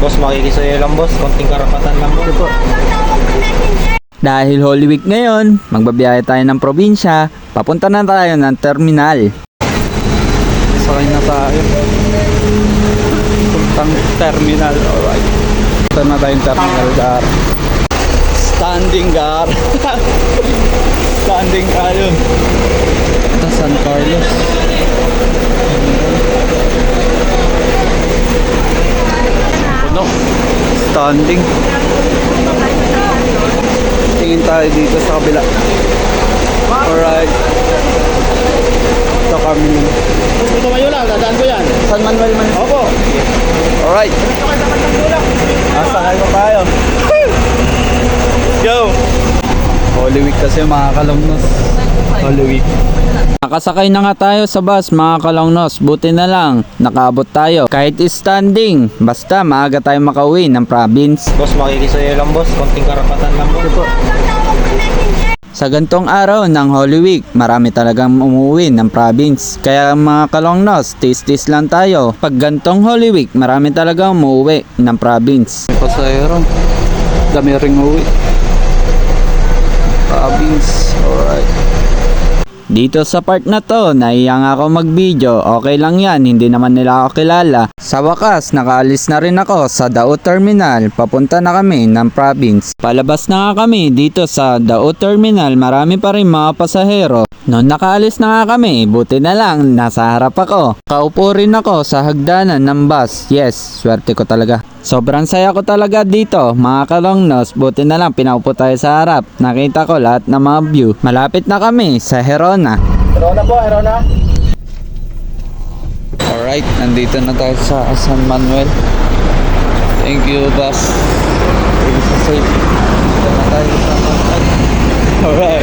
Boss, makikisuyo lang boss. Konting karapatan lang boss. Po. Dahil Holy Week ngayon, magbabiyahe tayo ng probinsya, papunta na tayo ng terminal. Sakay na tayo. Puntang terminal, alright. Punta na tayong terminal, gar. Standing, gar. Standing tayo. Ito, San Carlos. Puno. Standing. Tingin tayo dito sa kabila. Alright. Ito kami. Ito kayo lang, dadaan ko yan. San Manuel man. Opo. Alright. Asakay pa tayo. Let's go. Holy Week kasi mga kalungnos. Holy Week. Nakasakay na nga tayo sa bus mga kalongnos, buti na lang, nakaabot tayo. Kahit standing, basta maaga tayo makauwi ng province. Boss, makikisuyo lang boss. Konting karapatan lang boss. Po. Sa gantong araw ng Holy Week, marami talagang umuwi ng province. Kaya mga kalongnos, tis-tis lang tayo. Pag gantong Holy Week, marami talagang umuwi ng province. May pasahero. Dami ring uwi. Province. Alright. Dito sa part na to, naiyang ako mag-video, okay lang yan, hindi naman nila ako kilala. Sa wakas, nakaalis na rin ako sa Dao Terminal, papunta na kami ng province. Palabas na nga kami dito sa Dao Terminal, marami pa rin mga pasahero. Noon nakaalis na nga kami, buti na lang, nasa harap ako. Kaupo rin ako sa hagdanan ng bus, yes, swerte ko talaga. Sobrang saya ko talaga dito, mga kalongnos, buti na lang pinaupo tayo sa harap. Nakita ko lahat ng mga view. Malapit na kami sa Herona. Herona po, Herona. Alright, nandito na tayo sa San Manuel. Thank you, boss. Thank you sa safe. Dito na tayo sa San Manuel. Alright.